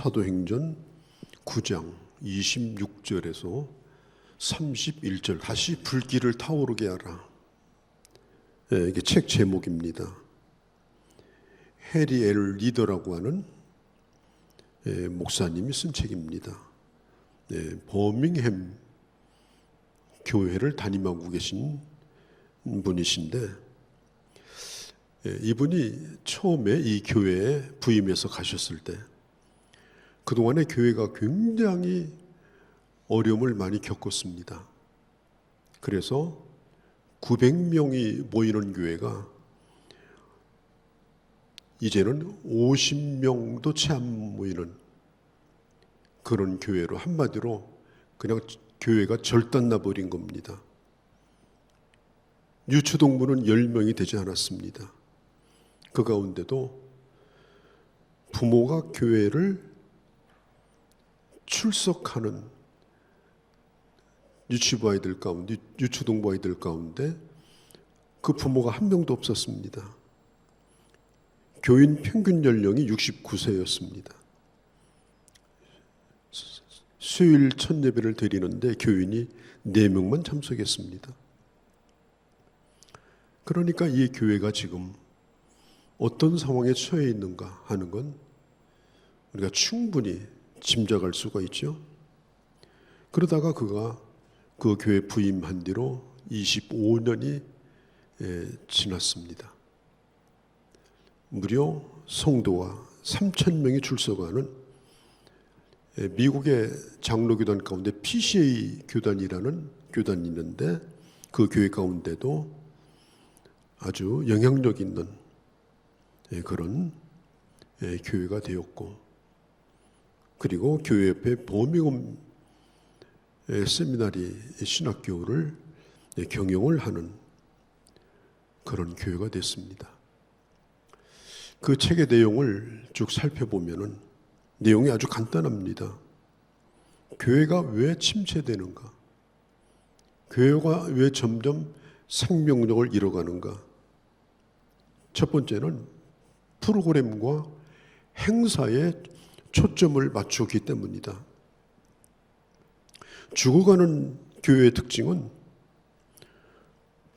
사도행전 9장 26절에서 31절 다시 불길을 타오르게 하라. 이게 책 제목입니다. 해리 엘 리더라고 하는 목사님이 쓴 책입니다. 버밍햄 교회를 담임하고 계신 분이신데 이분이 처음에 이 교회에 부임해서 가셨을 때 그동안에 교회가 굉장히 어려움을 많이 겪었습니다. 그래서 900명이 모이는 교회가 이제는 50명도 채 안 모이는 그런 교회로, 한마디로 그냥 교회가 절단나 버린 겁니다. 유초동무는 10명이 되지 않았습니다. 그 가운데도 부모가 교회를 출석하는 유치부 아이들 가운데, 유초동부 아이들 가운데 그 부모가 한 명도 없었습니다. 교인 평균 연령이 69세였습니다. 수요일 첫 예배를 드리는데 교인이 4명만 참석했습니다. 그러니까 이 교회가 지금 어떤 상황에 처해 있는가 하는 건 우리가 충분히 짐작할 수가 있죠. 그러다가 그가 그 교회 부임한 뒤로 25년이 지났습니다. 무려 성도가 3,000명이 출석하는 미국의 장로교단 가운데 PCA 교단이라는 교단이 있는데 그 교회 가운데도 아주 영향력 있는 그런 교회가 되었고, 그리고 교회 옆에 버밍엄 세미나리 신학교를 경영을 하는 그런 교회가 됐습니다. 그 책의 내용을 쭉 살펴보면은 내용이 아주 간단합니다. 교회가 왜 침체되는가? 교회가 왜 점점 생명력을 잃어가는가? 첫 번째는 프로그램과 행사에 초점을 맞추기 때문이다. 죽어가는 교회의 특징은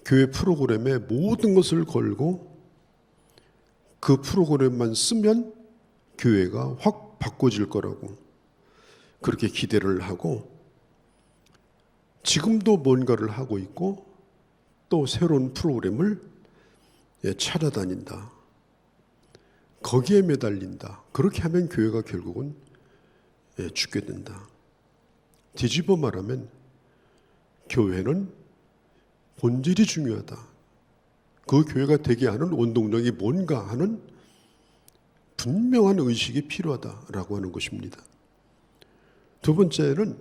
교회 프로그램에 모든 것을 걸고 그 프로그램만 쓰면 교회가 확 바꿔질 거라고 그렇게 기대를 하고, 지금도 뭔가를 하고 있고 또 새로운 프로그램을 찾아다닌다. 거기에 매달린다. 그렇게 하면 교회가 결국은 죽게 된다. 뒤집어 말하면 교회는 본질이 중요하다. 그 교회가 되게 하는 원동력이 뭔가 하는 분명한 의식이 필요하다라고 하는 것입니다. 두 번째는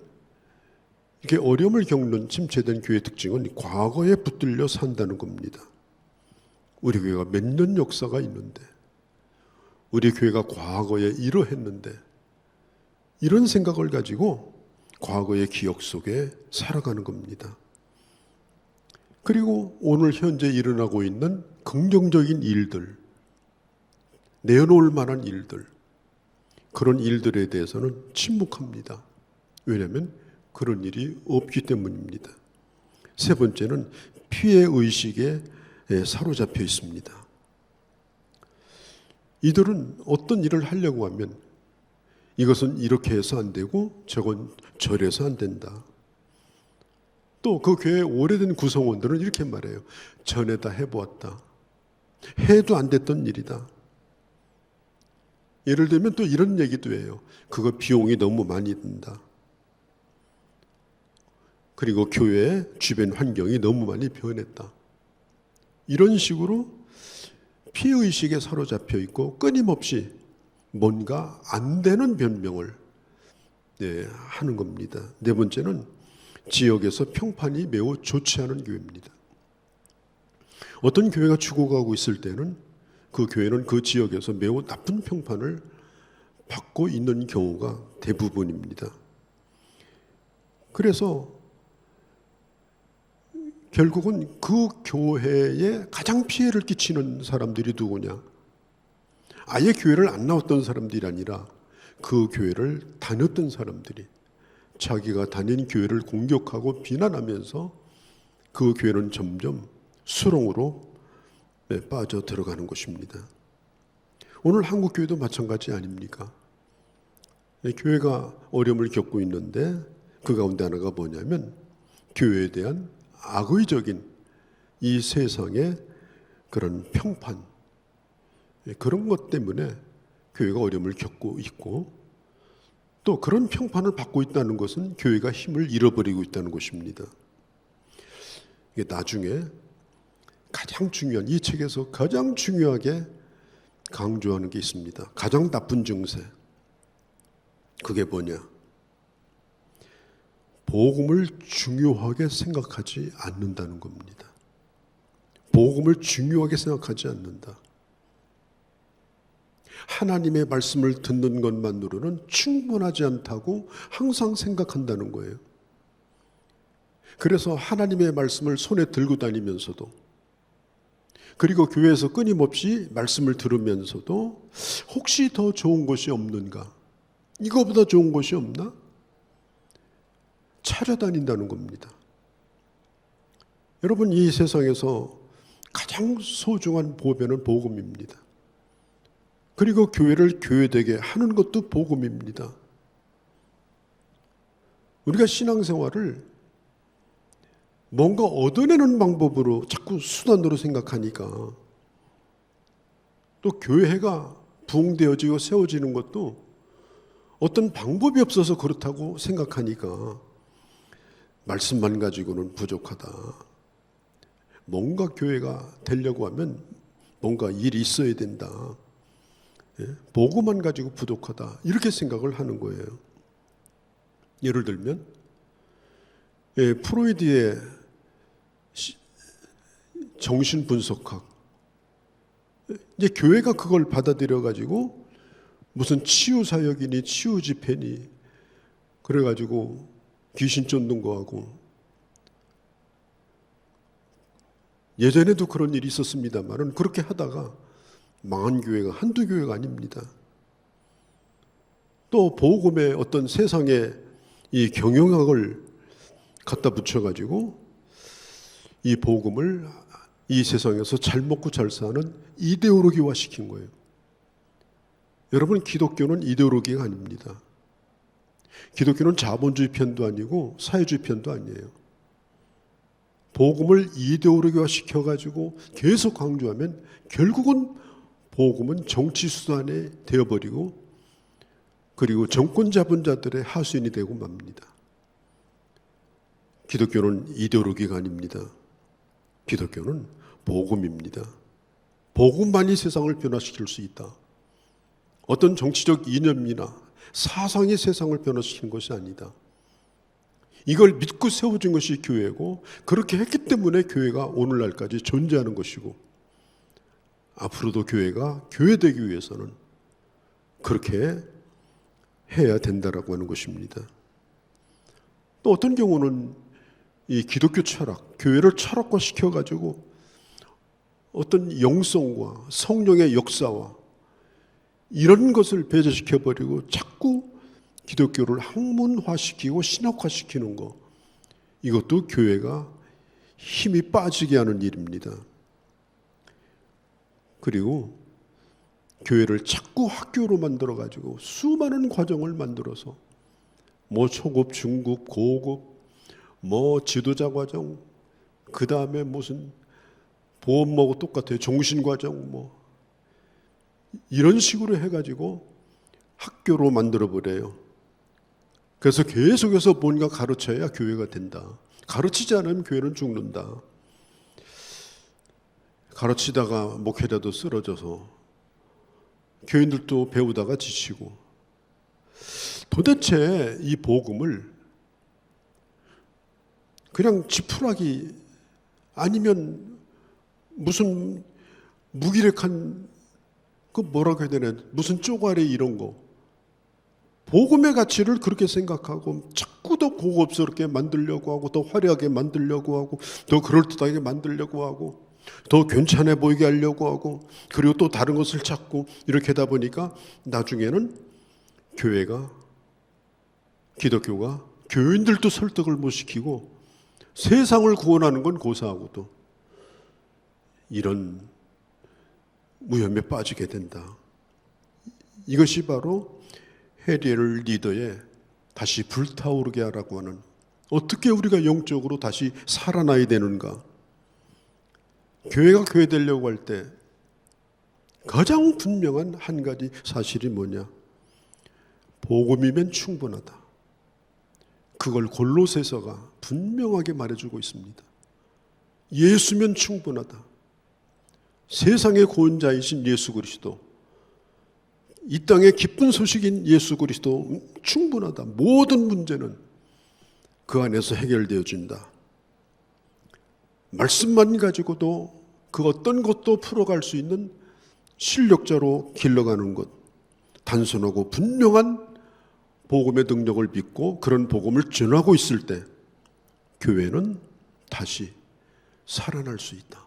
이렇게 어려움을 겪는 침체된 교회의 특징은 과거에 붙들려 산다는 겁니다. 우리 교회가 몇 년 역사가 있는데, 우리 교회가 과거에 이러했는데, 이런 생각을 가지고 과거의 기억 속에 살아가는 겁니다. 그리고 오늘 현재 일어나고 있는 긍정적인 일들, 내어놓을 만한 일들, 그런 일들에 대해서는 침묵합니다. 왜냐하면 그런 일이 없기 때문입니다. 세 번째는 피해의식에 사로잡혀 있습니다. 이들은 어떤 일을 하려고 하면 이것은 이렇게 해서 안 되고 저건 저래서 안 된다. 또 그 교회 오래된 구성원들은 이렇게 말해요. 전에 다 해보았다. 해도 안 됐던 일이다. 예를 들면 또 이런 얘기도 해요. 그거 비용이 너무 많이 든다. 그리고 교회 주변 환경이 너무 많이 변했다. 이런 식으로 피해의식에 사로잡혀 있고 끊임없이 뭔가 안 되는 변명을 하는 겁니다. 네 번째는 지역에서 평판이 매우 좋지 않은 교회입니다. 어떤 교회가 죽어가고 있을 때는 그 교회는 그 지역에서 매우 나쁜 평판을 받고 있는 경우가 대부분입니다. 그래서 결국은 그 교회에 가장 피해를 끼치는 사람들이 누구냐? 아예 교회를 안 나왔던 사람들이 아니라 그 교회를 다녔던 사람들이 자기가 다닌 교회를 공격하고 비난하면서 그 교회는 점점 수렁으로 빠져 들어가는 것입니다. 오늘 한국 교회도 마찬가지 아닙니까? 교회가 어려움을 겪고 있는데 그 가운데 하나가 뭐냐면 교회에 대한 악의적인 이 세상의 그런 평판, 그런 것 때문에 교회가 어려움을 겪고 있고, 또 그런 평판을 받고 있다는 것은 교회가 힘을 잃어버리고 있다는 것입니다. 이게 나중에 가장 중요한, 이 책에서 가장 중요하게 강조하는 게 있습니다. 가장 나쁜 증세. 그게 뭐냐? 복음을 중요하게 생각하지 않는다는 겁니다. 복음을 중요하게 생각하지 않는다. 하나님의 말씀을 듣는 것만으로는 충분하지 않다고 항상 생각한다는 거예요. 그래서 하나님의 말씀을 손에 들고 다니면서도, 그리고 교회에서 끊임없이 말씀을 들으면서도 혹시 더 좋은 것이 없는가? 이거보다 좋은 것이 없나? 찾아다닌다는 겁니다. 여러분, 이 세상에서 가장 소중한 보배는 복음입니다. 그리고 교회를 교회되게 하는 것도 복음입니다. 우리가 신앙생활을 뭔가 얻어내는 방법으로 자꾸 수단으로 생각하니까, 또 교회가 부흥되어지고 세워지는 것도 어떤 방법이 없어서 그렇다고 생각하니까 말씀만 가지고는 부족하다. 뭔가 교회가 되려고 하면 뭔가 일이 있어야 된다. 복음만 가지고 부족하다. 이렇게 생각을 하는 거예요. 예를 들면 프로이드의 정신분석학, 이제 교회가 그걸 받아들여 가지고 무슨 치유사역이니 치유집회니 그래가지고 귀신 쫓는 거하고, 예전에도 그런 일이 있었습니다만은 그렇게 하다가 망한 교회가 한두 교회가 아닙니다. 또 복음의 어떤 세상의 이 경영학을 갖다 붙여가지고 이 복음을 이 세상에서 잘 먹고 잘 사는 이데올로기화 시킨 거예요. 여러분, 기독교는 이데올로기가 아닙니다. 기독교는 자본주의 편도 아니고 사회주의 편도 아니에요. 복음을 이데올로기화 시켜가지고 계속 강조하면 결국은 복음은 정치 수단이 되어버리고, 그리고 정권 잡은 자들의 하수인이 되고 맙니다. 기독교는 이데올로기가 아닙니다. 기독교는 복음입니다. 복음만이 세상을 변화시킬 수 있다. 어떤 정치적 이념이나 사상이 세상을 변화시킨 것이 아니다. 이걸 믿고 세워진 것이 교회고, 그렇게 했기 때문에 교회가 오늘날까지 존재하는 것이고, 앞으로도 교회가 교회되기 위해서는 그렇게 해야 된다라고 하는 것입니다. 또 어떤 경우는 이 기독교 철학, 교회를 철학화 시켜가지고 어떤 영성과 성령의 역사와 이런 것을 배제시켜버리고 자꾸 기독교를 학문화시키고 신학화시키는 거, 이것도 교회가 힘이 빠지게 하는 일입니다. 그리고 교회를 자꾸 학교로 만들어가지고 수많은 과정을 만들어서 뭐 초급, 중급, 고급, 뭐 지도자 과정, 그 다음에 무슨 보험하고 똑같아요. 종신과정, 뭐 이런 식으로 해가지고 학교로 만들어버려요. 그래서 계속해서 뭔가 가르쳐야 교회가 된다. 가르치지 않으면 교회는 죽는다. 가르치다가 목회자도 쓰러져서 교인들도 배우다가 지치고, 도대체 이 복음을 그냥 지푸라기 아니면 무슨 무기력한 그 뭐라고 해야 되나, 무슨 쪼가리 이런 거, 복음의 가치를 그렇게 생각하고 자꾸 더 고급스럽게 만들려고 하고, 더 화려하게 만들려고 하고, 더 그럴듯하게 만들려고 하고, 더 괜찮아 보이게 하려고 하고, 그리고 또 다른 것을 찾고, 이렇게 하다 보니까 나중에는 교회가, 기독교가 교인들도 설득을 못 시키고 세상을 구원하는 건 고사하고도 이런 무협에 빠지게 된다. 이것이 바로 헤리엘 리더의 다시 불타오르게 하라고 하는, 어떻게 우리가 영적으로 다시 살아나야 되는가. 교회가 교회 되려고 할 때 가장 분명한 한 가지 사실이 뭐냐? 복음이면 충분하다. 그걸 골로새서가 분명하게 말해주고 있습니다. 예수면 충분하다. 세상의 구원자이신 예수 그리스도, 이 땅의 기쁜 소식인 예수 그리스도 충분하다. 모든 문제는 그 안에서 해결되어진다. 말씀만 가지고도 그 어떤 것도 풀어갈 수 있는 실력자로 길러가는 것, 단순하고 분명한 복음의 능력을 믿고 그런 복음을 전하고 있을 때 교회는 다시 살아날 수 있다.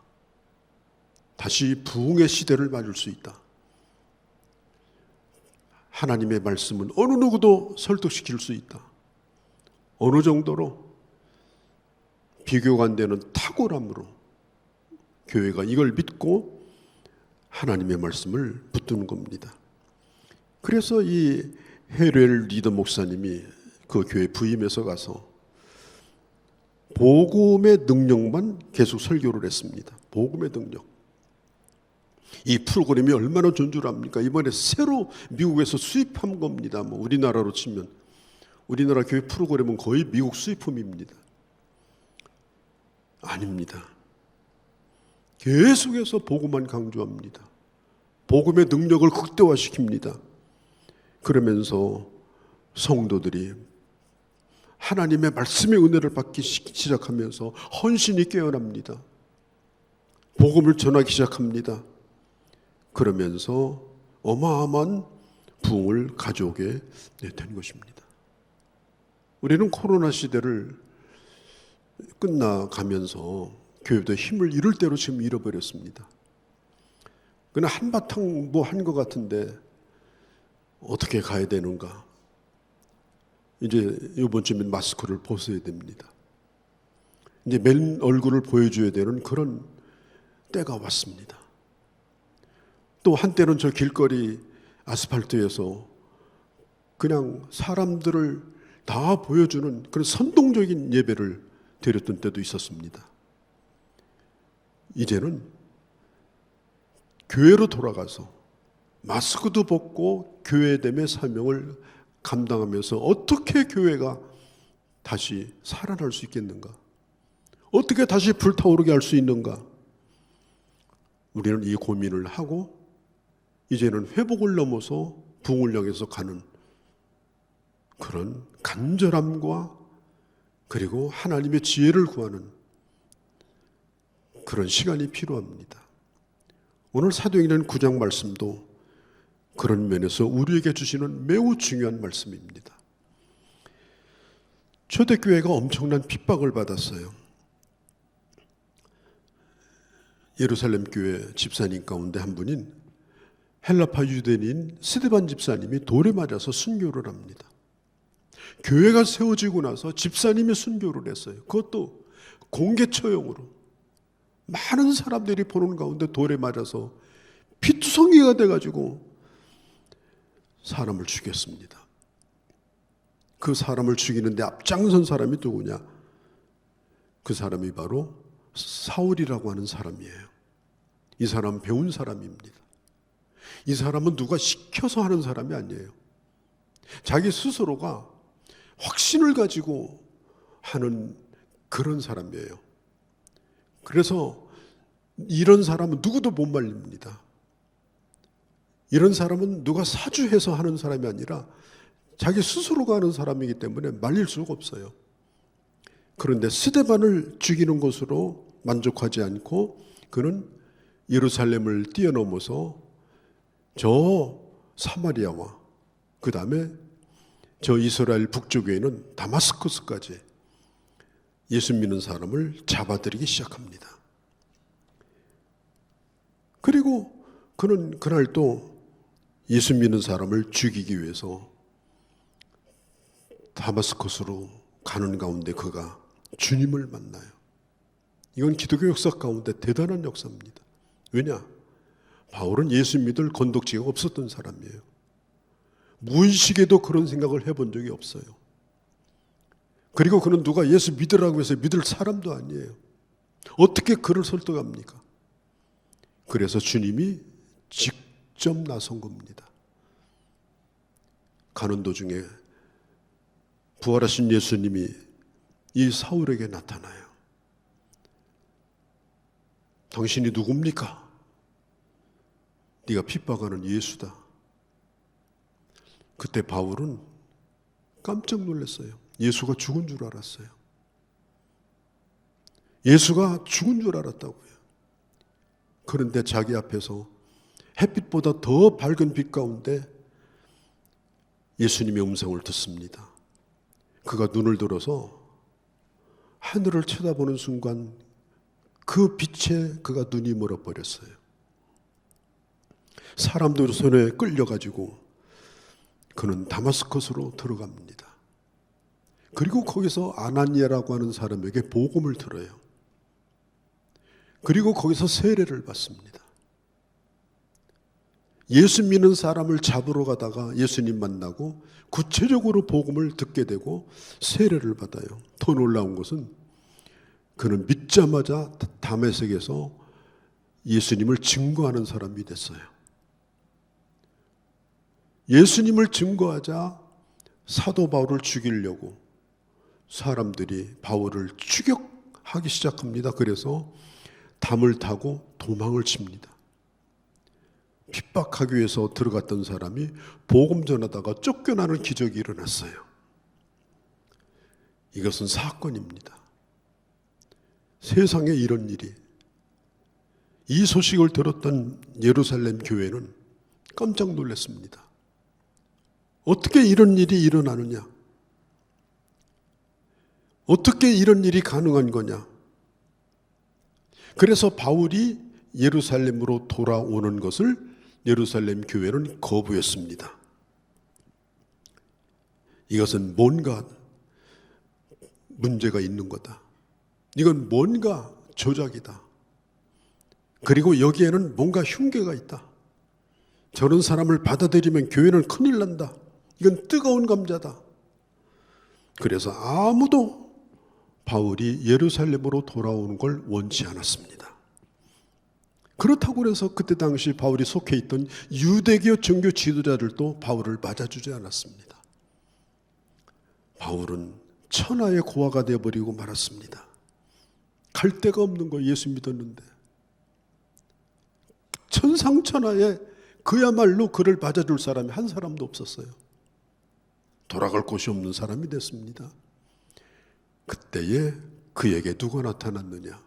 다시 부흥의 시대를 맞을 수 있다. 하나님의 말씀은 어느 누구도 설득시킬 수 있다. 어느 정도로 비교가 안 되는 탁월함으로 교회가 이걸 믿고 하나님의 말씀을 붙드는 겁니다. 그래서 이 헤리엘 리더 목사님이 그 교회 부임해서 가서 복음의 능력만 계속 설교를 했습니다. 복음의 능력. 이 프로그램이 얼마나 존재합니까? 이번에 새로 미국에서 수입한 겁니다. 뭐 우리나라로 치면 우리나라 교회 프로그램은 거의 미국 수입품입니다. 아닙니다. 계속해서 복음만 강조합니다. 복음의 능력을 극대화시킵니다. 그러면서 성도들이 하나님의 말씀의 은혜를 받기 시작하면서 헌신이 깨어납니다. 복음을 전하기 시작합니다. 그러면서 어마어마한 부흥을 가져오게 된 것입니다. 우리는 코로나 시대를 끝나가면서 교회도 힘을 잃을 대로 지금 잃어버렸습니다. 그냥 한바탕 뭐 한 것 같은데 어떻게 가야 되는가? 이제 이번 주면 마스크를 벗어야 됩니다. 이제 맨 얼굴을 보여줘야 되는 그런 때가 왔습니다. 또 한때는 저 길거리 아스팔트에서 그냥 사람들을 다 보여주는 그런 선동적인 예배를 드렸던 때도 있었습니다. 이제는 교회로 돌아가서 마스크도 벗고 교회됨의 사명을 감당하면서 어떻게 교회가 다시 살아날 수 있겠는가? 어떻게 다시 불타오르게 할 수 있는가? 우리는 이 고민을 하고 이제는 회복을 넘어서 부흥을 향해서 가는 그런 간절함과 그리고 하나님의 지혜를 구하는 그런 시간이 필요합니다. 오늘 사도행전 9장 말씀도 그런 면에서 우리에게 주시는 매우 중요한 말씀입니다. 초대교회가 엄청난 핍박을 받았어요. 예루살렘 교회 집사님 가운데 한 분인 헬라파 유대인인 스데반 집사님이 돌에 맞아서 순교를 합니다. 교회가 세워지고 나서 집사님이 순교를 했어요. 그것도 공개 처형으로. 많은 사람들이 보는 가운데 돌에 맞아서 피투성이가 돼가지고 사람을 죽였습니다. 그 사람을 죽이는데 앞장선 사람이 누구냐? 그 사람이 바로 사울이라고 하는 사람이에요. 이 사람은 배운 사람입니다. 이 사람은 누가 시켜서 하는 사람이 아니에요. 자기 스스로가 확신을 가지고 하는 그런 사람이에요. 그래서 이런 사람은 누구도 못 말립니다. 이런 사람은 누가 사주해서 하는 사람이 아니라 자기 스스로가 하는 사람이기 때문에 말릴 수가 없어요. 그런데 스데반을 죽이는 것으로 만족하지 않고 그는 예루살렘을 뛰어넘어서 저 사마리아와 그 다음에 저 이스라엘 북쪽에 있는 다마스커스까지 예수 믿는 사람을 잡아들이기 시작합니다. 그리고 그는 그날 또 예수 믿는 사람을 죽이기 위해서 다마스커스로 가는 가운데 그가 주님을 만나요. 이건 기독교 역사 가운데 대단한 역사입니다. 왜냐? 바울은 예수 믿을 건덕지가 없었던 사람이에요. 무의식에도 그런 생각을 해본 적이 없어요. 그리고 그는 누가 예수 믿으라고 해서 믿을 사람도 아니에요. 어떻게 그를 설득합니까? 그래서 주님이 직접 나선 겁니다. 가는 도중에 부활하신 예수님이 이 사울에게 나타나요. 당신이 누굽니까? 네가 핍박하는 예수다. 그때 바울은 깜짝 놀랐어요. 예수가 죽은 줄 알았어요. 예수가 죽은 줄 알았다고요. 그런데 자기 앞에서 햇빛보다 더 밝은 빛 가운데 예수님의 음성을 듣습니다. 그가 눈을 들어서 하늘을 쳐다보는 순간 그 빛에 그가 눈이 멀어버렸어요. 사람들 손에 끌려가지고 그는 다마스커스로 들어갑니다. 그리고 거기서 아나니아라고 하는 사람에게 복음을 들어요. 그리고 거기서 세례를 받습니다. 예수 믿는 사람을 잡으러 가다가 예수님 만나고 구체적으로 복음을 듣게 되고 세례를 받아요. 더 놀라운 것은 그는 믿자마자 다메섹에서 예수님을 증거하는 사람이 됐어요. 예수님을 증거하자 사도 바울을 죽이려고 사람들이 바울을 추격하기 시작합니다. 그래서 담을 타고 도망을 칩니다. 핍박하기 위해서 들어갔던 사람이 복음 전하다가 쫓겨나는 기적이 일어났어요. 이것은 사건입니다. 세상에 이런 일이. 이 소식을 들었던 예루살렘 교회는 깜짝 놀랐습니다. 어떻게 이런 일이 일어나느냐? 어떻게 이런 일이 가능한 거냐? 그래서 바울이 예루살렘으로 돌아오는 것을 예루살렘 교회는 거부했습니다. 이것은 뭔가 문제가 있는 거다. 이건 뭔가 조작이다. 그리고 여기에는 뭔가 흉계가 있다. 저런 사람을 받아들이면 교회는 큰일 난다. 이건 뜨거운 감자다. 그래서 아무도 바울이 예루살렘으로 돌아오는 걸 원치 않았습니다. 그렇다고 해서 그때 당시 바울이 속해 있던 유대교 정교 지도자들도 바울을 맞아주지 않았습니다. 바울은 천하의 고아가 되어버리고 말았습니다. 갈 데가 없는 거 예수 믿었는데. 천상천하에 그야말로 그를 맞아줄 사람이 한 사람도 없었어요. 돌아갈 곳이 없는 사람이 됐습니다. 그때에 그에게 누가 나타났느냐?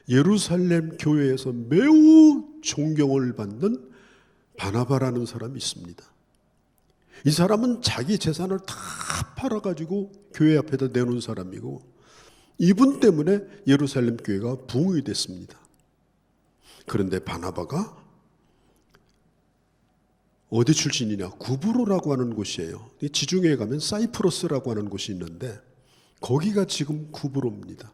예루살렘 교회에서 매우 존경을 받는 바나바라는 사람이 있습니다. 이 사람은 자기 재산을 다 팔아가지고 교회 앞에다 내놓은 사람이고 이분 때문에 예루살렘 교회가 부흥이 됐습니다. 그런데 바나바가 어디 출신이냐? 구브로라고 하는 곳이에요. 지중해에 가면 사이프러스라고 하는 곳이 있는데 거기가 지금 구브로입니다.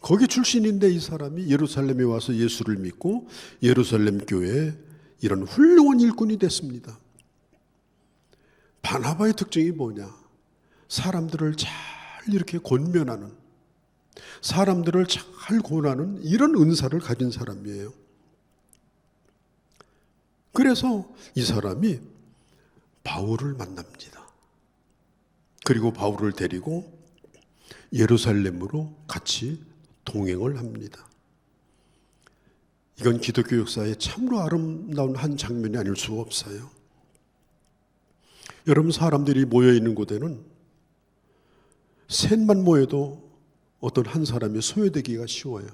거기 출신인데 이 사람이 예루살렘에 와서 예수를 믿고 예루살렘 교회에 이런 훌륭한 일꾼이 됐습니다. 바나바의 특징이 뭐냐? 사람들을 잘 이렇게 권면하는, 사람들을 잘 권하는 이런 은사를 가진 사람이에요. 그래서 이 사람이 바울을 만납니다. 그리고 바울을 데리고 예루살렘으로 같이 동행을 합니다. 이건 기독교 역사에 참으로 아름다운 한 장면이 아닐 수가 없어요. 여러분, 사람들이 모여있는 곳에는 셋만 모여도 어떤 한 사람이 소외되기가 쉬워요.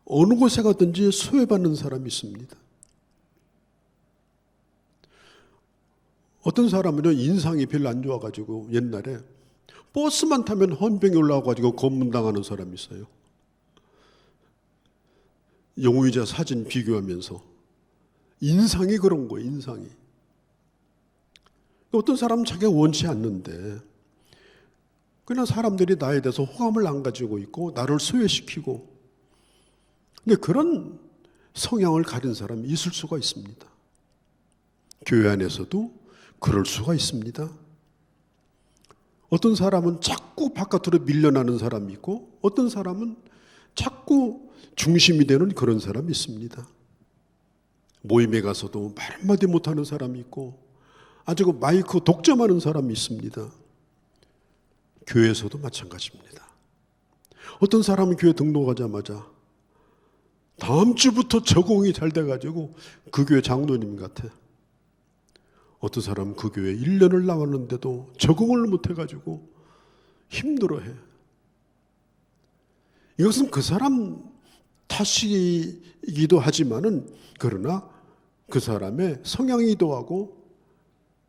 어느 곳에 가든지 소외받는 사람이 있습니다. 어떤 사람은요, 인상이 별로 안 좋아가지고 옛날에 버스만 타면 헌병이 올라와가지고 검문당하는 사람이 있어요. 용의자 사진 비교하면서 인상이 그런 거예요. 인상이. 어떤 사람은 자기가 원치 않는데 그냥 사람들이 나에 대해서 호감을 안 가지고 있고 나를 소외시키고, 근데 그런 성향을 가진 사람이 있을 수가 있습니다. 교회 안에서도 그럴 수가 있습니다. 어떤 사람은 자꾸 바깥으로 밀려나는 사람이 있고 어떤 사람은 자꾸 중심이 되는 그런 사람이 있습니다. 모임에 가서도 말 한마디 못하는 사람이 있고 아주 마이크 독점하는 사람이 있습니다. 교회에서도 마찬가지입니다. 어떤 사람은 교회 등록하자마자 다음 주부터 적응이 잘 돼가지고 그 교회 장로님 같아. 어떤 사람은 그 교회 1년을 나왔는데도 적응을 못해가지고 힘들어해. 이것은 그 사람 탓이기도 하지만은, 그러나 그 사람의 성향이기도 하고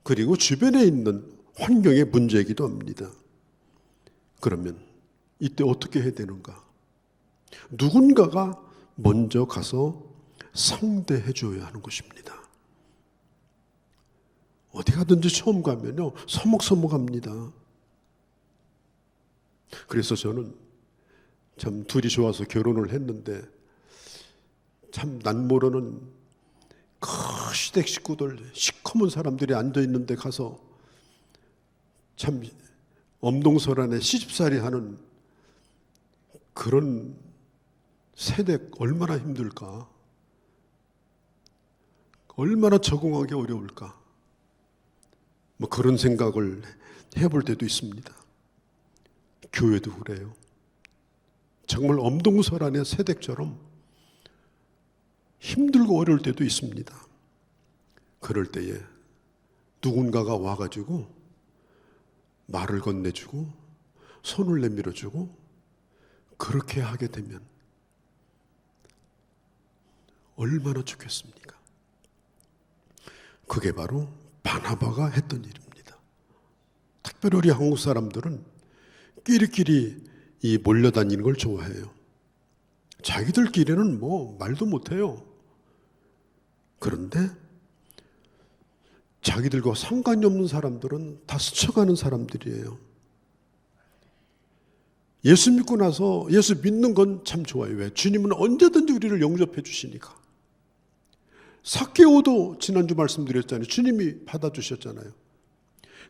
그리고 주변에 있는 환경의 문제이기도 합니다. 그러면 이때 어떻게 해야 되는가? 누군가가 먼저 가서 상대해 줘야 하는 것입니다. 어디 가든지 처음 가면요, 서먹서먹합니다. 그래서 저는 참 둘이 좋아서 결혼을 했는데, 참 난 모르는 그 시댁 식구들, 시커먼 사람들이 앉아있는데 가서 참 엄동설안에 시집살이 하는 그런 세대 얼마나 힘들까? 얼마나 적응하기 어려울까? 뭐 그런 생각을 해볼 때도 있습니다. 교회도 그래요. 정말 엄동설안의 세댁처럼 힘들고 어려울 때도 있습니다. 그럴 때에 누군가가 와가지고 말을 건네주고 손을 내밀어주고 그렇게 하게 되면 얼마나 좋겠습니까? 그게 바로 바나바가 했던 일입니다. 특별히 우리 한국 사람들은 끼리끼리 몰려다니는 걸 좋아해요. 자기들끼리는 뭐 말도 못해요. 그런데 자기들과 상관이 없는 사람들은 다 스쳐가는 사람들이에요. 예수 믿고 나서 예수 믿는 건 참 좋아요. 왜? 주님은 언제든지 우리를 영접해 주시니까. 삭개오도 지난주 말씀드렸잖아요. 주님이 받아주셨잖아요.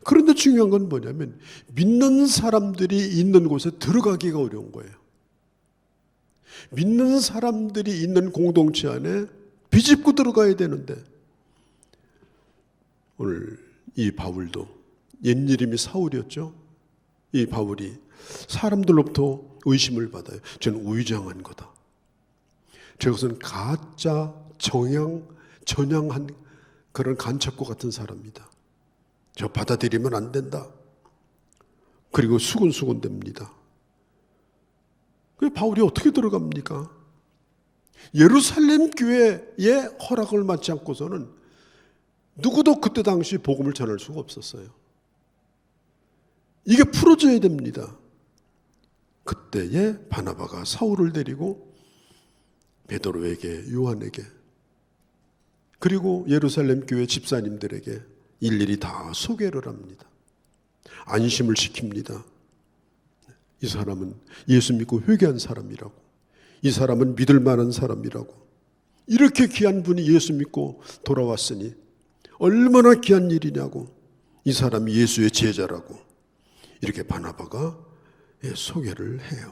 그런데 중요한 건 뭐냐면 믿는 사람들이 있는 곳에 들어가기가 어려운 거예요. 믿는 사람들이 있는 공동체 안에 비집고 들어가야 되는데, 오늘 이 바울도 옛 이름이 사울이었죠. 이 바울이 사람들로부터 의심을 받아요. 저는 우유정한 거다. 저것은 가짜 전향한 그런 간첩과 같은 사람이다. 저 받아들이면 안 된다. 그리고 수군수군 됩니다. 그 바울이 어떻게 들어갑니까? 예루살렘 교회의 허락을 받지 않고서는 누구도 그때 당시 복음을 전할 수가 없었어요. 이게 풀어져야 됩니다. 그때에 바나바가 사울을 데리고 베드로에게, 요한에게, 그리고 예루살렘 교회 집사님들에게 일일이 다 소개를 합니다. 안심을 시킵니다. 이 사람은 예수 믿고 회개한 사람이라고, 이 사람은 믿을 만한 사람이라고, 이렇게 귀한 분이 예수 믿고 돌아왔으니 얼마나 귀한 일이냐고, 이 사람이 예수의 제자라고, 이렇게 바나바가 소개를 해요.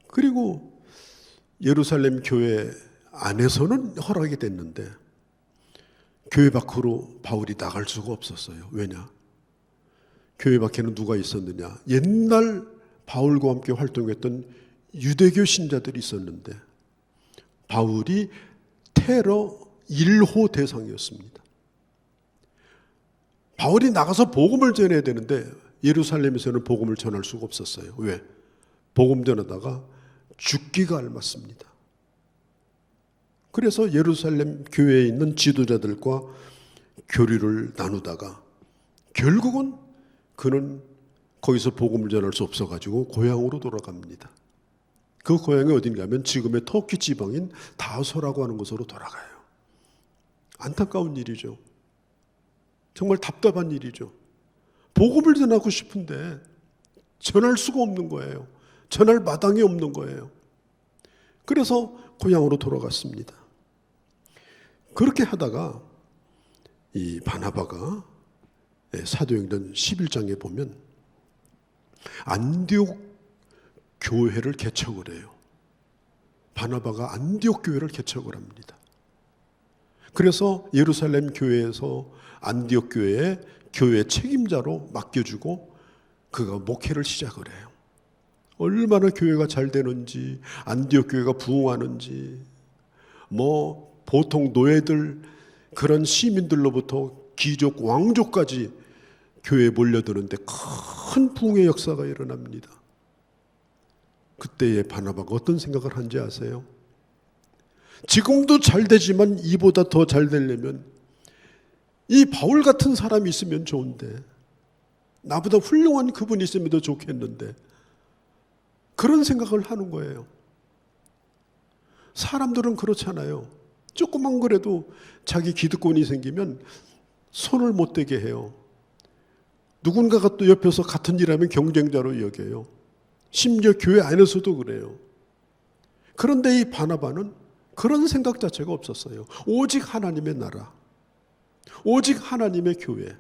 그리고 예루살렘 교회 안에서는 허락이 됐는데 교회 밖으로 바울이 나갈 수가 없었어요. 왜냐? 교회 밖에는 누가 있었느냐? 옛날 바울과 함께 활동했던 유대교 신자들이 있었는데 바울이 테러 1호 대상이었습니다. 바울이 나가서 복음을 전해야 되는데 예루살렘에서는 복음을 전할 수가 없었어요. 왜? 복음 전하다가 죽기가 앓았습니다. 그래서 예루살렘 교회에 있는 지도자들과 교류를 나누다가 결국은 그는 거기서 복음을 전할 수 없어가지고 고향으로 돌아갑니다. 그 고향이 어딘가 하면 지금의 터키 지방인 다소라고 하는 곳으로 돌아가요. 안타까운 일이죠. 정말 답답한 일이죠. 복음을 전하고 싶은데 전할 수가 없는 거예요. 전할 마당이 없는 거예요. 그래서 고향으로 돌아갔습니다. 그렇게 하다가 이 바나바가 사도행전 11장에 보면 안디옥 교회를 개척을 해요. 바나바가 안디옥 교회를 개척을 합니다. 그래서 예루살렘 교회에서 안디옥 교회에 교회 책임자로 맡겨주고 그가 목회를 시작을 해요. 얼마나 교회가 잘 되는지, 안디옥 교회가 부흥하는지, 보통 노예들, 그런 시민들로부터 귀족, 왕족까지 교회에 몰려드는데 큰 부흥의 역사가 일어납니다. 그때의 바나바가 어떤 생각을 한지 아세요? 지금도 잘 되지만 이보다 더 잘 되려면 이 바울 같은 사람이 있으면 좋은데, 나보다 훌륭한 그분이 있으면 더 좋겠는데, 그런 생각을 하는 거예요. 사람들은 그렇잖아요. 조그만 거라도 자기 기득권이 생기면 손을 못 대게 해요. 누군가가 또 옆에서 같은 일하면 경쟁자로 여겨요. 심지어 교회 안에서도 그래요. 그런데 이 바나바는 그런 생각 자체가 없었어요. 오직 하나님의 나라, 오직 하나님의 교회,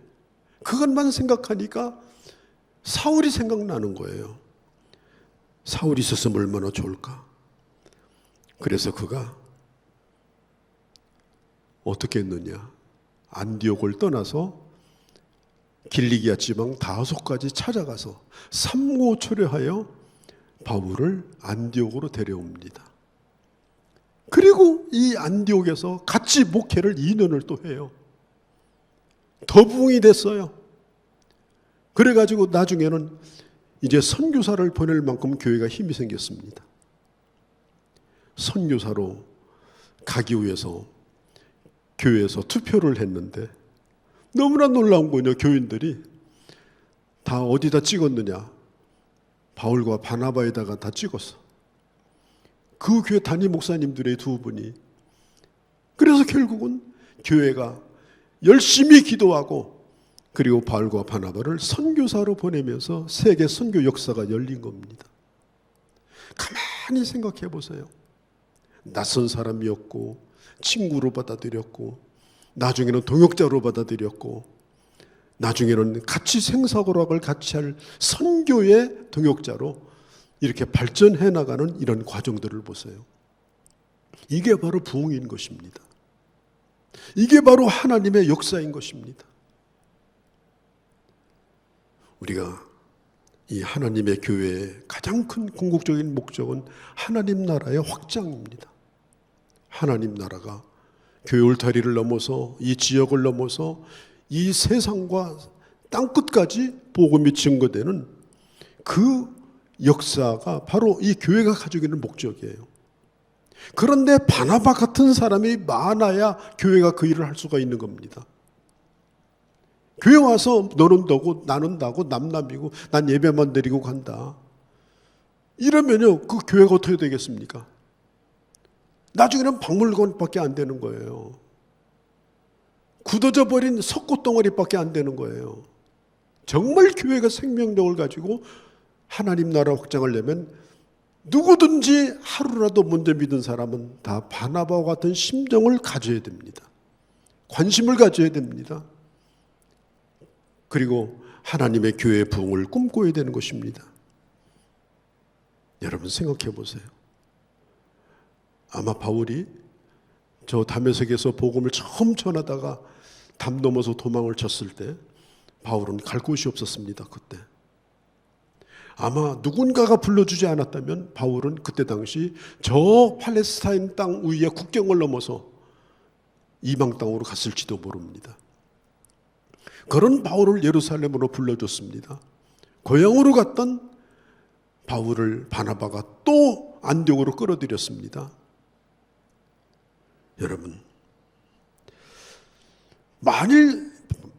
그것만 생각하니까 사울이 생각나는 거예요. 사울이 있었으면 얼마나 좋을까. 그래서 그가 어떻게 했느냐, 안디옥을 떠나서 길리기아 지방 다소까지 찾아가서 삼고초려하여 바울을 안디옥으로 데려옵니다. 그리고 이 안디옥에서 같이 목회를 2년을 또 해요. 더 부흥이 됐어요. 그래가지고 나중에는 이제 선교사를 보낼 만큼 교회가 힘이 생겼습니다. 선교사로 가기 위해서 교회에서 투표를 했는데 너무나 놀라운 거냐. 교인들이 다 어디다 찍었느냐, 바울과 바나바에다가 다 찍었어. 그 교회 담임 목사님들의 두 분이. 그래서 결국은 교회가 열심히 기도하고 그리고 바울과 바나바를 선교사로 보내면서 세계 선교 역사가 열린 겁니다. 가만히 생각해 보세요. 낯선 사람이었고 친구로 받아들였고 나중에는 동역자로 받아들였고 나중에는 같이 생사고락을 같이 할 선교의 동역자로 이렇게 발전해 나가는 이런 과정들을 보세요. 이게 바로 부흥인 것입니다. 이게 바로 하나님의 역사인 것입니다. 우리가 이 하나님의 교회의 가장 큰 궁극적인 목적은 하나님 나라의 확장입니다. 하나님 나라가 교회 울타리를 넘어서 이 지역을 넘어서 이 세상과 땅끝까지 복음이 증거되는 그 역사가 바로 이 교회가 가지고 있는 목적이에요. 그런데 바나바 같은 사람이 많아야 교회가 그 일을 할 수가 있는 겁니다. 교회 와서 너는 너고 나는 나고 남남이고 난 예배만 드리고 간다, 이러면요 그 교회가 어떻게 되겠습니까? 나중에는 박물관밖에 안 되는 거예요. 굳어져 버린 석고덩어리밖에 안 되는 거예요. 정말 교회가 생명력을 가지고 하나님 나라 확장을 내면 누구든지 하루라도 먼저 믿은 사람은 다 바나바와 같은 심정을 가져야 됩니다. 관심을 가져야 됩니다. 그리고 하나님의 교회의 부흥을 꿈꿔야 되는 것입니다. 여러분 생각해 보세요. 아마 바울이 저 다메섹에서 복음을 처음 전하다가 담 넘어서 도망을 쳤을 때 바울은 갈 곳이 없었습니다. 그때 아마 누군가가 불러주지 않았다면 바울은 그때 당시 저 팔레스타인 땅 위에 국경을 넘어서 이방 땅으로 갔을지도 모릅니다. 그런 바울을 예루살렘으로 불러줬습니다. 고향으로 갔던 바울을 바나바가 또 안디옥으로 끌어들였습니다. 여러분, 만일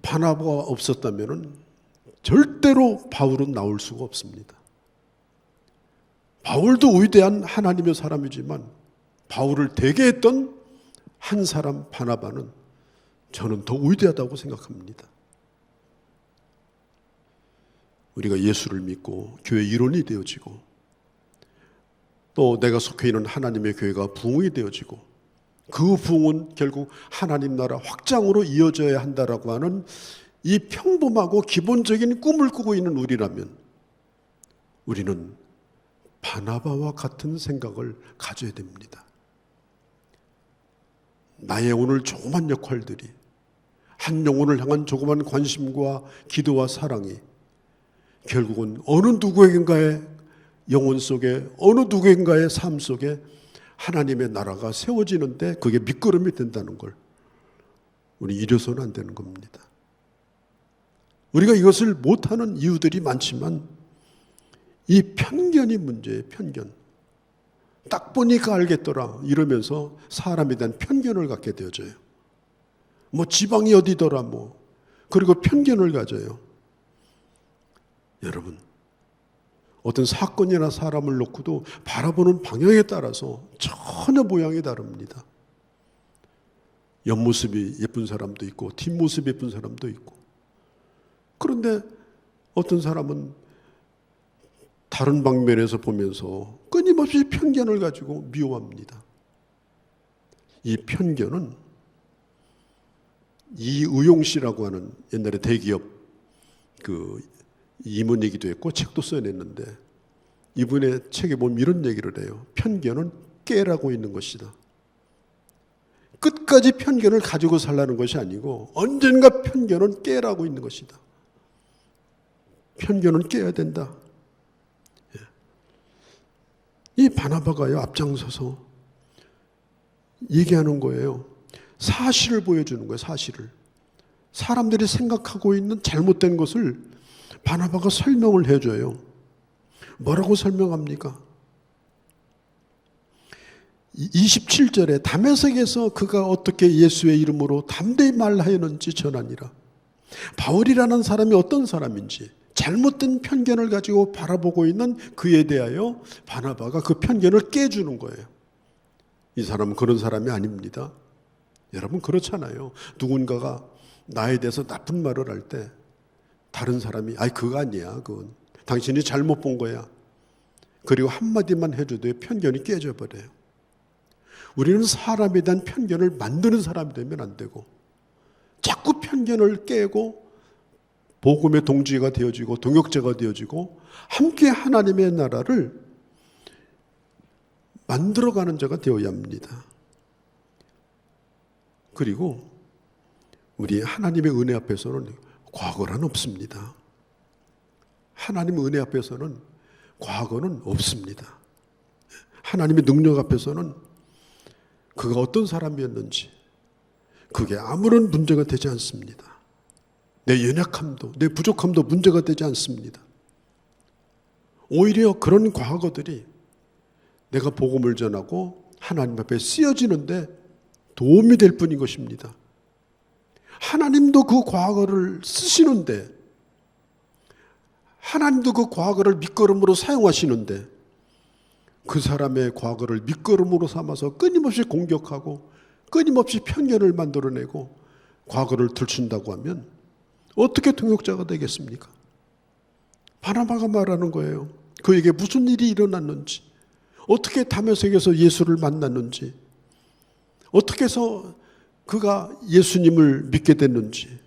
바나바가 없었다면 절대로 바울은 나올 수가 없습니다. 바울도 위대한 하나님의 사람이지만 바울을 대게 했던 한 사람 바나바는 저는 더 위대하다고 생각합니다. 우리가 예수를 믿고 교회 일원이 되어지고 또 내가 속해 있는 하나님의 교회가 부흥이 되어지고 그 부흥은 결국 하나님 나라 확장으로 이어져야 한다라고 하는 이 평범하고 기본적인 꿈을 꾸고 있는 우리라면 우리는 바나바와 같은 생각을 가져야 됩니다. 나의 오늘 조그만 역할들이 한 영혼을 향한 조그만 관심과 기도와 사랑이 결국은 어느 누구인가의 영혼 속에 어느 누구인가의 삶 속에 하나님의 나라가 세워지는데 그게 밑거름이 된다는 걸 우리 잊어서는 안 되는 겁니다. 우리가 이것을 못하는 이유들이 많지만 이 편견이 문제예요. 편견. 딱 보니까 알겠더라 이러면서 사람에 대한 편견을 갖게 되어져요. 뭐 지방이 어디더라 뭐 그리고 편견을 가져요. 여러분 어떤 사건이나 사람을 놓고도 바라보는 방향에 따라서 전혀 모양이 다릅니다. 옆모습이 예쁜 사람도 있고 뒷모습이 예쁜 사람도 있고 그런데 어떤 사람은 다른 방면에서 보면서 끊임없이 편견을 가지고 미워합니다. 이 편견은 이의용 씨라고 하는 옛날에 대기업 그 임원이기도 했고 책도 써냈는데 이분의 책에 보면 이런 얘기를 해요. 편견은 깨라고 있는 것이다. 끝까지 편견을 가지고 살라는 것이 아니고 언젠가 편견은 깨라고 있는 것이다. 편견은 깨야 된다. 이 바나바가요 앞장서서 얘기하는 거예요. 사실을 보여주는 거예요. 사실을. 사람들이 생각하고 있는 잘못된 것을 바나바가 설명을 해줘요. 뭐라고 설명합니까? 27절에 다메섹에서 그가 어떻게 예수의 이름으로 담대히 말하였는지 전하니라. 바울이라는 사람이 어떤 사람인지 잘못된 편견을 가지고 바라보고 있는 그에 대하여 바나바가 그 편견을 깨주는 거예요. 이 사람은 그런 사람이 아닙니다. 여러분 그렇잖아요. 누군가가 나에 대해서 나쁜 말을 할 때 다른 사람이 아이 그거 아니야. 그건 당신이 잘못 본 거야. 그리고 한마디만 해줘도 편견이 깨져버려요. 우리는 사람에 대한 편견을 만드는 사람이 되면 안 되고 자꾸 편견을 깨고 복음의 동지가 되어지고 동역자가 되어지고 함께 하나님의 나라를 만들어가는 자가 되어야 합니다. 그리고 우리 하나님의 은혜 앞에서는 과거란 없습니다. 하나님의 은혜 앞에서는 과거는 없습니다. 하나님의 능력 앞에서는 그가 어떤 사람이었는지 그게 아무런 문제가 되지 않습니다. 내 연약함도 내 부족함도 문제가 되지 않습니다. 오히려 그런 과거들이 내가 복음을 전하고 하나님 앞에 쓰여지는데 도움이 될 뿐인 것입니다. 하나님도 그 과거를 쓰시는데 하나님도 그 과거를 밑거름으로 사용하시는데 그 사람의 과거를 밑거름으로 삼아서 끊임없이 공격하고 끊임없이 편견을 만들어내고 과거를 들춘다고 하면 어떻게 동역자가 되겠습니까? 바나바가 말하는 거예요. 그에게 무슨 일이 일어났는지 어떻게 다메섹에서 예수를 만났는지 어떻게 해서 그가 예수님을 믿게 됐는지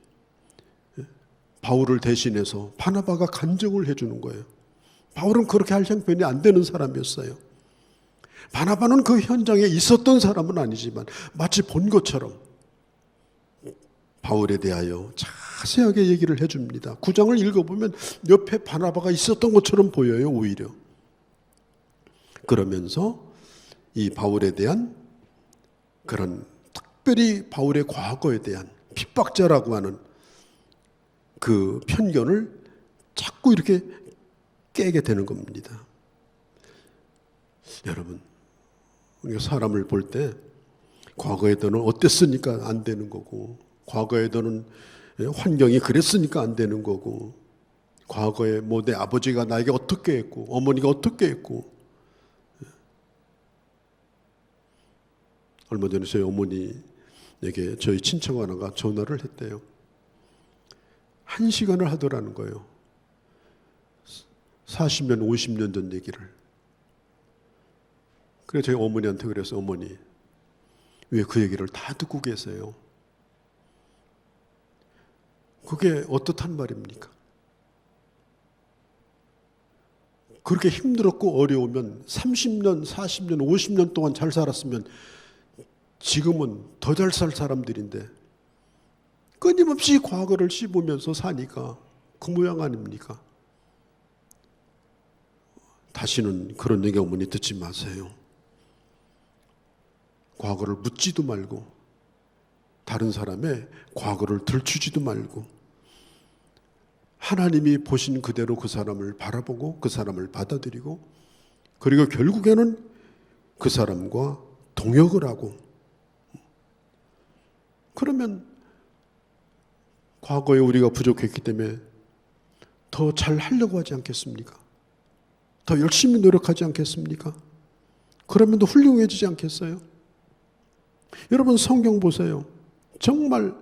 바울을 대신해서 바나바가 간증을 해주는 거예요. 바울은 그렇게 할 형편이 안 되는 사람이었어요. 바나바는 그 현장에 있었던 사람은 아니지만 마치 본 것처럼 바울에 대하여 자세하게 얘기를 해줍니다. 9장을 읽어보면 옆에 바나바가 있었던 것처럼 보여요. 오히려. 그러면서 이 바울에 대한 그런 특별히 바울의 과거에 대한 핍박자라고 하는 그 편견을 자꾸 이렇게 깨게 되는 겁니다. 여러분, 우리가 사람을 볼 때 과거에 너는 어땠으니까 안 되는 거고 과거에 너는 환경이 그랬으니까 안 되는 거고 과거에 뭐 내 아버지가 나에게 어떻게 했고 어머니가 어떻게 했고 얼마 전에 저희 어머니에게 저희 친척 하나가 전화를 했대요. 1시간을 하더라는 거예요. 40년, 50년 전 얘기를. 그래서 저희 어머니한테 그래서 어머니, 왜 그 얘기를 다 듣고 계세요? 그게 어떻단 말입니까? 그렇게 힘들었고 어려우면 30년, 40년, 50년 동안 잘 살았으면 지금은 더 잘 살 사람들인데 끊임없이 과거를 씹으면서 사니까 그 모양 아닙니까? 다시는 그런 얘기 어머니 듣지 마세요. 과거를 묻지도 말고 다른 사람의 과거를 들추지도 말고 하나님이 보신 그대로 그 사람을 바라보고 그 사람을 받아들이고 그리고 결국에는 그 사람과 동역을 하고 그러면 과거에 우리가 부족했기 때문에 더 잘 하려고 하지 않겠습니까? 더 열심히 노력하지 않겠습니까? 그러면 더 훌륭해지지 않겠어요? 여러분 성경 보세요. 정말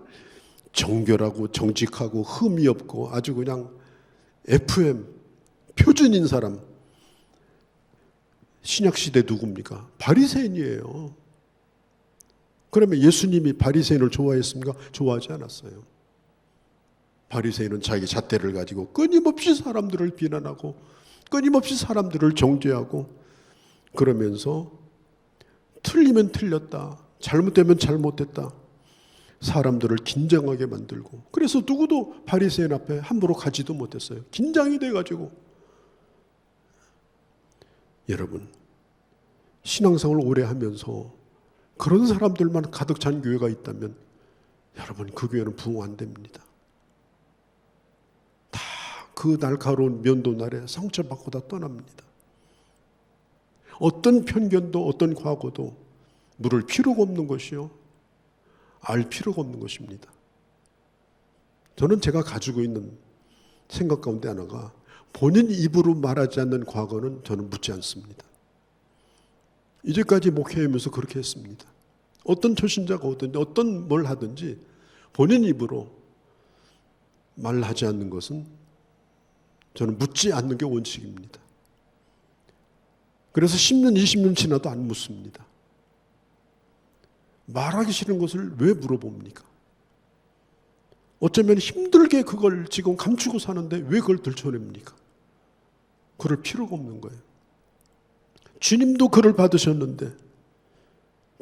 정결하고 정직하고 흠이 없고 아주 그냥 FM 표준인 사람 신약시대 누굽니까? 바리새인이에요. 그러면 예수님이 바리새인을 좋아했습니까? 좋아하지 않았어요. 바리새인은 자기 잣대를 가지고 끊임없이 사람들을 비난하고 끊임없이 사람들을 정죄하고 그러면서 틀리면 틀렸다, 잘못되면 잘못됐다, 사람들을 긴장하게 만들고 그래서 누구도 바리새인 앞에 함부로 가지도 못했어요. 긴장이 돼가지고. 여러분 신앙생활을 오래 하면서 그런 사람들만 가득 찬 교회가 있다면 여러분 그 교회는 부흥 안 됩니다. 다 그 날카로운 면도날에 상처받고 다 떠납니다. 어떤 편견도 어떤 과거도 물을 필요가 없는 것이요 알 필요가 없는 것입니다. 저는 제가 가지고 있는 생각 가운데 하나가 본인 입으로 말하지 않는 과거는 저는 묻지 않습니다. 이제까지 목회하면서 그렇게 했습니다. 어떤 초신자가 오든지 어떤 뭘 하든지 본인 입으로 말하지 않는 것은 저는 묻지 않는 게 원칙입니다. 그래서 10년, 20년 지나도 안 묻습니다. 말하기 싫은 것을 왜 물어봅니까? 어쩌면 힘들게 그걸 지금 감추고 사는데 왜 그걸 들춰냅니까? 그럴 필요가 없는 거예요. 주님도 그를 받으셨는데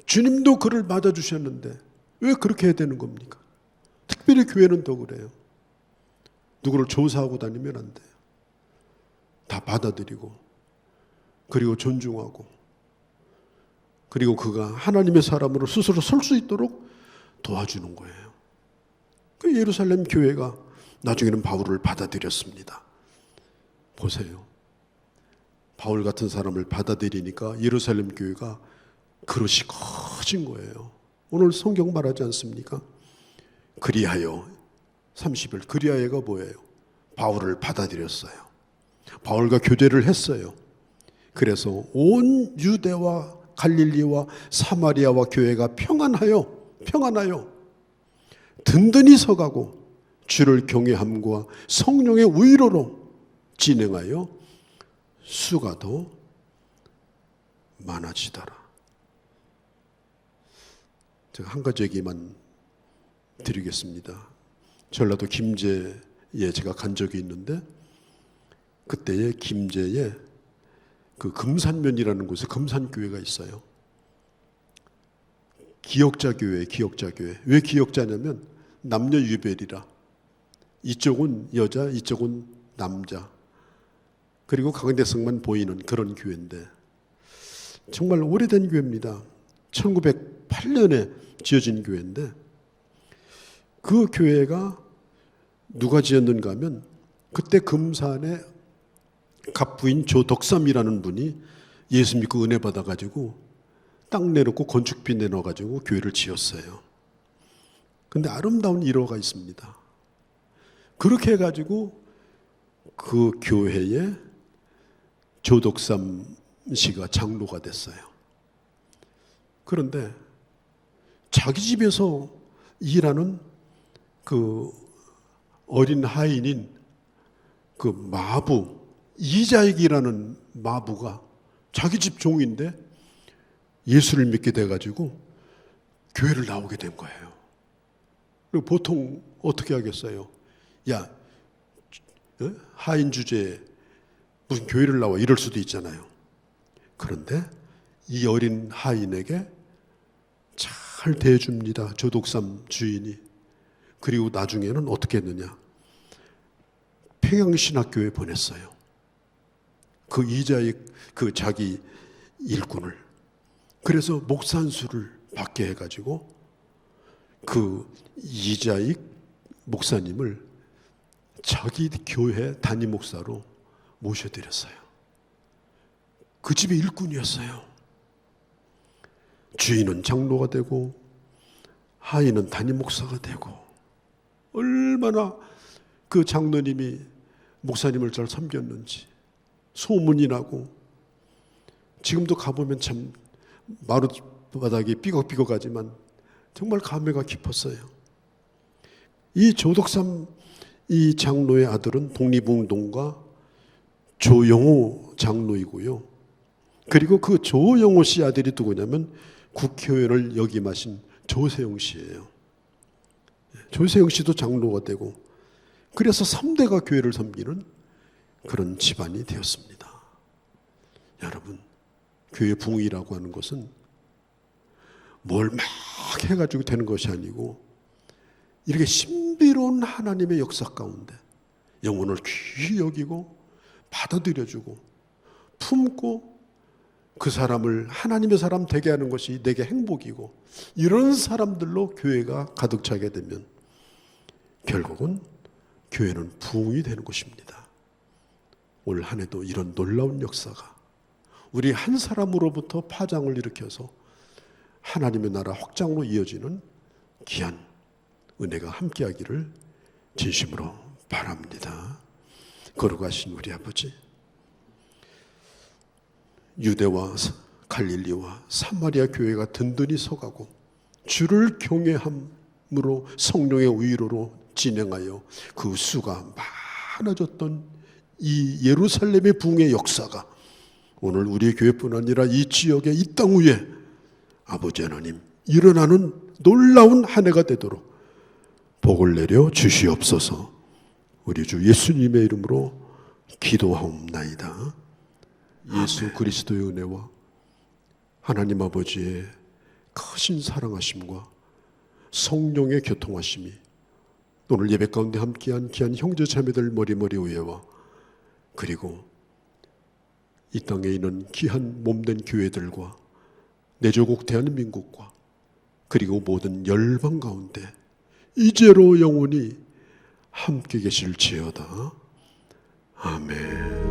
주님도 그를 맞아주셨는데 왜 그렇게 해야 되는 겁니까? 특별히 교회는 더 그래요. 누구를 조사하고 다니면 안 돼요. 다 받아들이고 그리고 존중하고 그리고 그가 하나님의 사람으로 스스로 설 수 있도록 도와주는 거예요. 그 예루살렘 교회가 나중에는 바울을 받아들였습니다. 보세요. 바울 같은 사람을 받아들이니까 예루살렘 교회가 그릇이 커진 거예요. 오늘 성경 말하지 않습니까? 그리하여 30일 그리하여가 뭐예요? 바울을 받아들였어요. 바울과 교제를 했어요. 그래서 온 유대와 갈릴리와 사마리아와 교회가 평안하여 든든히 서가고 주를 경외함과 성령의 위로로 진행하여 수가 더 많아지더라. 제가 한 가지 얘기만 드리겠습니다. 전라도 김제에 제가 간 적이 있는데 그때에 김제에 그 금산면이라는 곳에 금산교회가 있어요. 기역자교회. 왜 기역자냐면 남녀 유별이라. 이쪽은 여자, 이쪽은 남자. 그리고 강대성만 보이는 그런 교회인데 정말 오래된 교회입니다. 1908년에 지어진 교회인데 그 교회가 누가 지었는가 하면 그때 금산에 갑부인 조덕삼이라는 분이 예수 믿고 은혜 받아가지고 땅 내놓고 건축비 내놔가지고 교회를 지었어요. 근데 아름다운 일화가 있습니다. 그렇게 해가지고 그 교회에 조덕삼 씨가 장로가 됐어요. 그런데 자기 집에서 일하는 그 어린 하인인 그 마부 이자익이라는 마부가 자기 집 종인데 예수를 믿게 돼가지고 교회를 나오게 된 거예요. 그리고 보통 어떻게 하겠어요? 야, 하인 주제에 무슨 교회를 나와, 이럴 수도 있잖아요. 그런데 이 어린 하인에게 잘 대해줍니다, 조독삼 주인이. 그리고 나중에는 어떻게 했느냐, 평양신학교에 보냈어요. 그 이자익, 그 자기 일꾼을. 그래서 목산수를 받게 해가지고 그 이자익 목사님을 자기 교회 담임 목사로 모셔드렸어요. 그 집의 일꾼이었어요. 주인은 장로가 되고 하인은 담임 목사가 되고, 얼마나 그 장로님이 목사님을 잘 섬겼는지 소문이 나고, 지금도 가보면 참 마룻바닥이 삐걱삐걱하지만 정말 감회가 깊었어요. 이 조덕삼 이 장로의 아들은 독립운동가 조영호 장로이고요. 그리고 그 조영호 씨 아들이 누구냐면 국회의원을 역임하신 조세영 씨예요. 조세영 씨도 장로가 되고, 그래서 3대가 교회를 섬기는 그런 집안이 되었습니다. 여러분, 교회 부흥이라고 하는 것은 뭘 막 해가지고 되는 것이 아니고, 이렇게 신비로운 하나님의 역사 가운데 영혼을 귀히 여기고 받아들여주고 품고 그 사람을 하나님의 사람 되게 하는 것이 내게 행복이고, 이런 사람들로 교회가 가득 차게 되면 결국은 교회는 부흥이 되는 것입니다. 올 한 해도 이런 놀라운 역사가 우리 한 사람으로부터 파장을 일으켜서 하나님의 나라 확장으로 이어지는 귀한 은혜가 함께하기를 진심으로 바랍니다. 거룩하신 우리 아버지, 유대와 갈릴리와 사마리아 교회가 든든히 서가고 주를 경외함으로 성령의 위로로 진행하여 그 수가 많아졌던 이 예루살렘의 부흥의 역사가 오늘 우리 교회뿐 아니라 이 지역의 이 땅 위에 아버지 하나님 일어나는 놀라운 한 해가 되도록 복을 내려 주시옵소서. 우리 주 예수님의 이름으로 기도하옵나이다. 예수 그리스도의 은혜와 하나님 아버지의 크신 사랑하심과 성령의 교통하심이 오늘 예배 가운데 함께한 귀한 형제 자매들 머리머리 위에와, 그리고 이 땅에 있는 귀한 몸된 교회들과 내 조국 대한민국과 그리고 모든 열방 가운데 이제로 영원히 함께 계실지어다. 아멘.